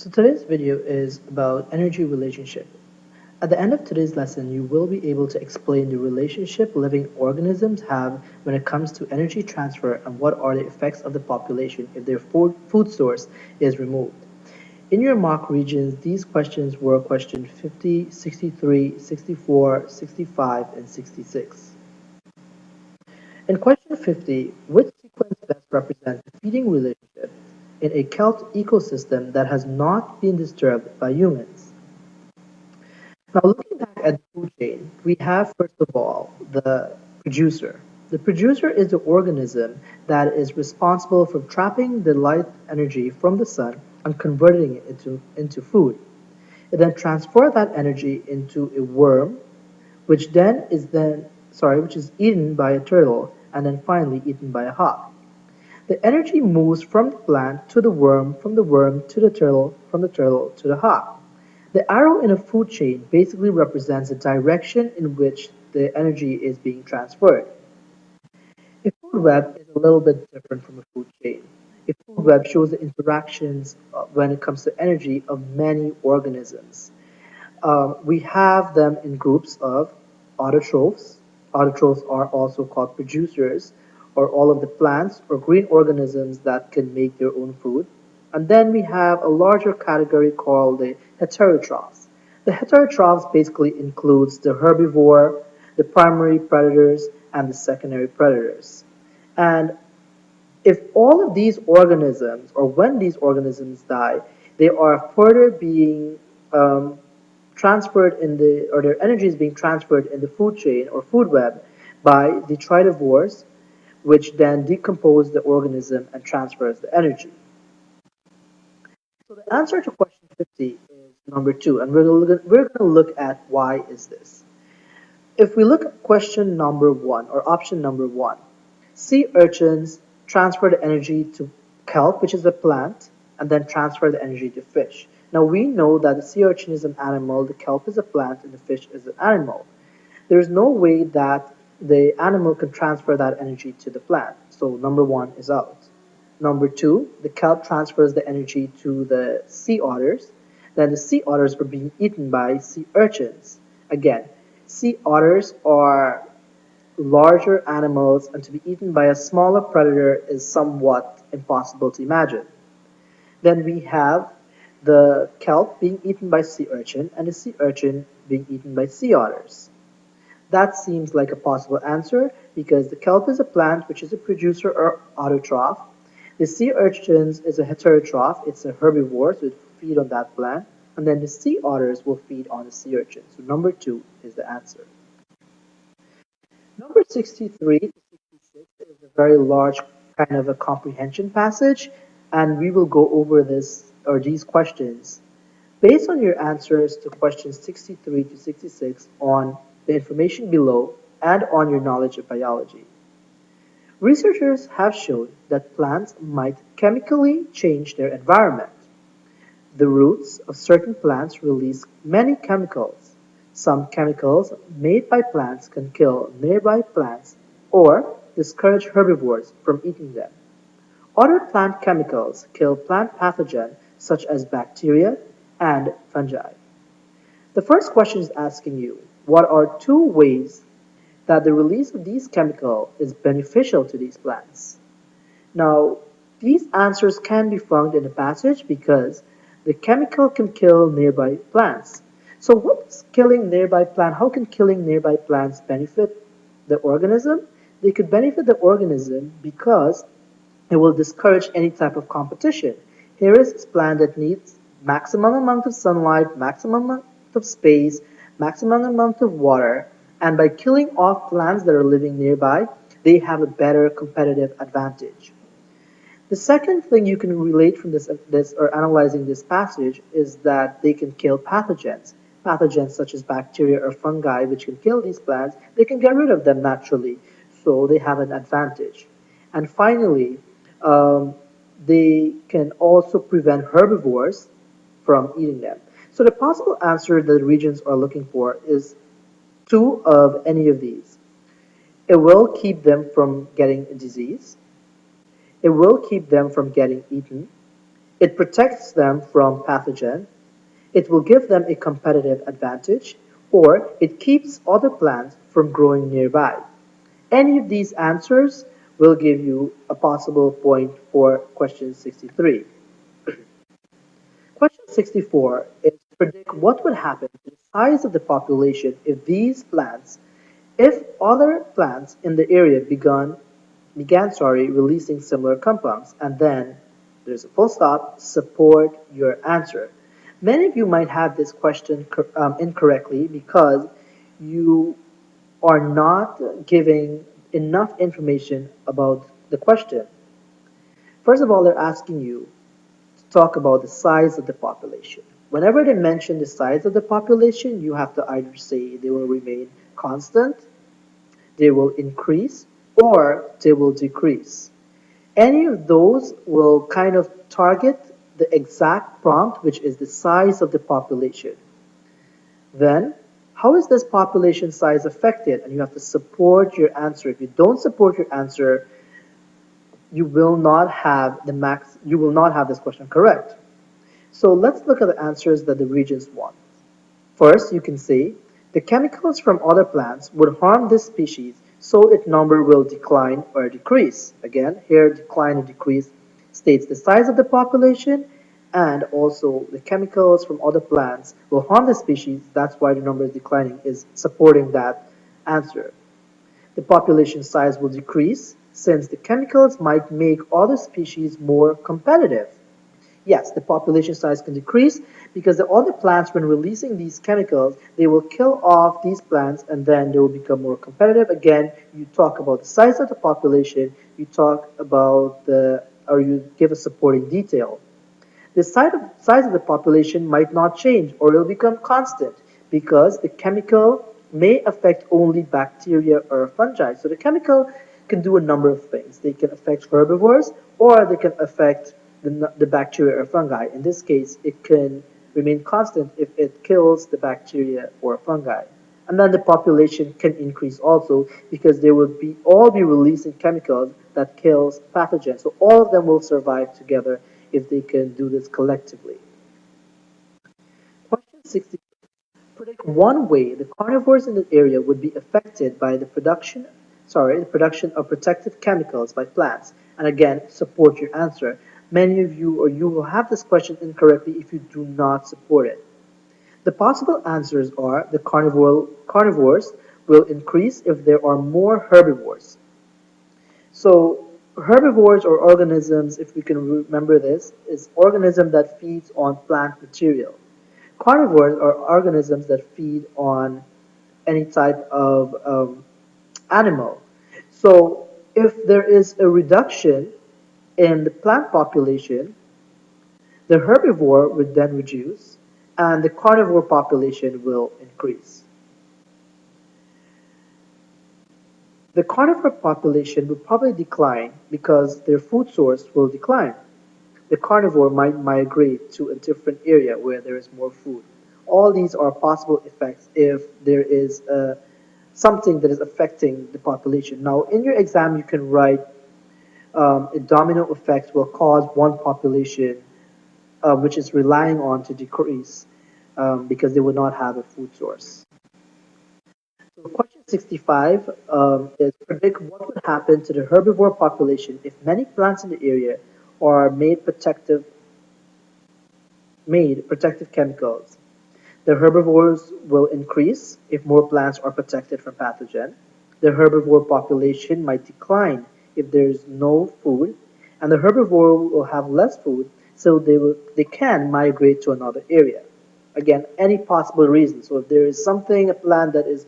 So today's video is about energy relationship. At the end of today's lesson, you will be able to explain the relationship living organisms have when it comes to energy transfer and what are the effects of the population if their food source is removed. In your mock regions, these questions were question 50, 63, 64, 65, and 66. In question 50, which sequence best represents the feeding relationship in a kelp ecosystem that has not been disturbed by humans? Now, looking back at the food chain, we have first of all the producer. The producer is the organism that is responsible for trapping the light energy from the sun and converting it into food. It then transfers that energy into a worm, which is eaten by a turtle and then finally eaten by a hawk. The energy moves from the plant to the worm, from the worm to the turtle, from the turtle to the hawk. The arrow in a food chain basically represents the direction in which the energy is being transferred. A food web is a little bit different from a food chain. A food web shows the interactions when it comes to energy of many organisms. We have them in groups of autotrophs. Autotrophs are also called producers, or all of the plants or green organisms that can make their own food. And then we have a larger category called the heterotrophs. The heterotrophs basically includes the herbivore, the primary predators, and the secondary predators. And if all of these organisms, or when these organisms die, they are further being transferred in the, or their energy is being transferred in the food chain or food web by detritivores, which then decompose the organism and transfers the energy. So the answer to question 50 is number two, and we're going to look at why is this. If we look at question number one, or option number one, sea urchins transfer the energy to kelp, which is a plant, and then transfer the energy to fish. Now we know that the sea urchin is an animal, the kelp is a plant, and the fish is an animal. There is no way that the animal can transfer that energy to the plant. So number one is out. Number two, the kelp transfers the energy to the sea otters. Then the sea otters are being eaten by sea urchins. Again, sea otters are larger animals, and to be eaten by a smaller predator is somewhat impossible to imagine. Then we have the kelp being eaten by sea urchin and the sea urchin being eaten by sea otters. That seems like a possible answer because the kelp is a plant which is a producer or autotroph. The sea urchins is a heterotroph, it's a herbivore, so it feed on that plant. And then the sea otters will feed on the sea urchin. So number two is the answer. Number 63 to 66 is a very large kind of a comprehension passage, and we will go over this or these questions based on your answers to questions 63 to 66 on the information below and on your knowledge of biology. Researchers have shown that plants might chemically change their environment. The roots of certain plants release many chemicals. Some chemicals made by plants can kill nearby plants or discourage herbivores from eating them. Other plant chemicals kill plant pathogens such as bacteria and fungi. The first question is asking you, what are two ways that the release of these chemicals is beneficial to these plants? Now, these answers can be found in the passage because the chemical can kill nearby plants. So what's killing nearby plant? How can killing nearby plants benefit the organism? They could benefit the organism because it will discourage any type of competition. Here is this plant that needs maximum amount of sunlight, maximum amount of space, maximum amount of water, and by killing off plants that are living nearby, they have a better competitive advantage. The second thing you can relate from this or analyzing this passage is that they can kill pathogens. Pathogens such as bacteria or fungi, which can kill these plants, they can get rid of them naturally, so they have an advantage. And finally, um, they can also prevent herbivores from eating them. So the possible answer that the regions are looking for is two of any of these. It will keep them from getting a disease. It will keep them from getting eaten, It protects them from pathogen, it will give them a competitive advantage, or it keeps other plants from growing nearby. Any of these answers will give you a possible point for question 63. Question 64 is predict what would happen to the size of the population if other plants in the area began releasing similar compounds, and then there's a full stop, support your answer. Many of you might have this question incorrectly because you are not giving enough information about the question. First of all, they're asking you to talk about the size of the population. Whenever they mention the size of the population, you have to either say they will remain constant, they will increase, or they will decrease. Any of those will kind of target the exact prompt, which is the size of the population. Then, how is this population size affected? And you have to support your answer. If you don't support your answer, you will not have this question correct. So let's look at the answers that the regions want. First, you can say the chemicals from other plants would harm this species, so its number will decline or decrease. Again, here decline and decrease states the size of the population, and also the chemicals from other plants will harm the species. That's why the number is declining, is supporting that answer. The population size will decrease since the chemicals might make other species more competitive. Yes, the population size can decrease because the other plants, when releasing these chemicals, they will kill off these plants and then they will become more competitive. Again, you talk about the size of the population, you talk about or you give a supporting detail. The size of the population might not change or it will become constant because the chemical may affect only bacteria or fungi. So the chemical can do a number of things. They can affect herbivores or they can affect the bacteria or fungi. In this case, it can remain constant if it kills the bacteria or fungi. And then the population can increase also because they will all be releasing chemicals that kills pathogens. So all of them will survive together if they can do this collectively. Question 60. Predict one way the carnivores in the area would be affected by the production of protective chemicals by plants. And again, support your answer. Many of you or you will have this question incorrectly if you do not support it. The possible answers are the carnivores will increase if there are more herbivores. So herbivores or organisms, if we can remember this, is organism that feeds on plant material. Carnivores are organisms that feed on any type of animal. So if there is a reduction in the plant population, the herbivore would then reduce and the carnivore population will increase. The carnivore population will probably decline because their food source will decline. The carnivore might migrate to a different area where there is more food. All these are possible effects if there is something that is affecting the population. Now, in your exam, you can write a domino effect will cause one population which is relying on to decrease because they will not have a food source. So question 65 is predict what would happen to the herbivore population if many plants in the area are made protective chemicals. The herbivores will increase if more plants are protected from pathogen. The herbivore population might decline if there is no food, and the herbivore will have less food, so they can migrate to another area. Again, any possible reason. So if there is a plant that is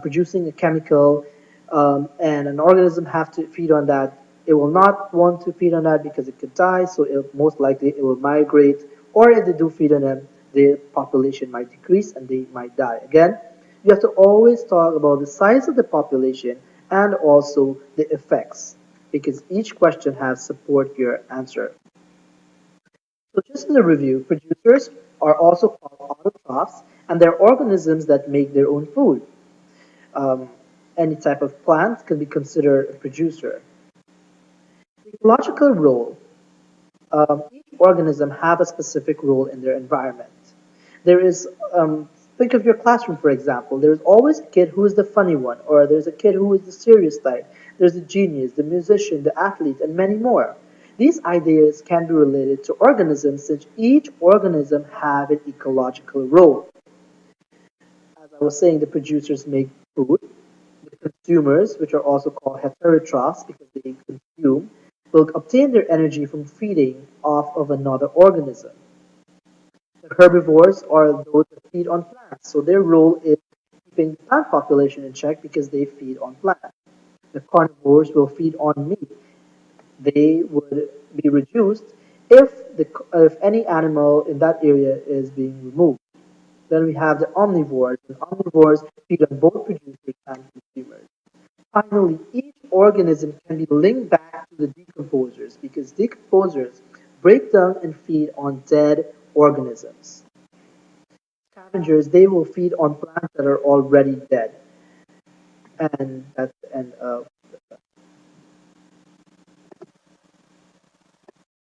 producing a chemical, and an organism have to feed on that, it will not want to feed on that because it could die, so most likely it will migrate, or if they do feed on them, the population might decrease and they might die. Again, you have to always talk about the size of the population and also the effects because each question has support your answer. So just as a review, producers are also called autotrophs and they're organisms that make their own food. Um, any type of plant can be considered a producer. The ecological role. Each organism have a specific role in their environment. There is, think of your classroom, for example. There's always a kid who is the funny one, or there's a kid who is the serious type. There's the genius, the musician, the athlete, and many more. These ideas can be related to organisms since each organism have an ecological role. As I was saying, the producers make food. The consumers, which are also called heterotrophs because they consume, will obtain their energy from feeding off of another organism. The herbivores are those that feed on plants, so their role is keeping the plant population in check because they feed on plants. The carnivores will feed on meat. They would be reduced if any animal in that area is being removed. Then we have the omnivores, and omnivores feed on both producers and consumers. Finally, each organism can be linked back to the decomposers because decomposers break down and feed on dead organisms. Scavengers, they will feed on plants that are already dead. And that's the end of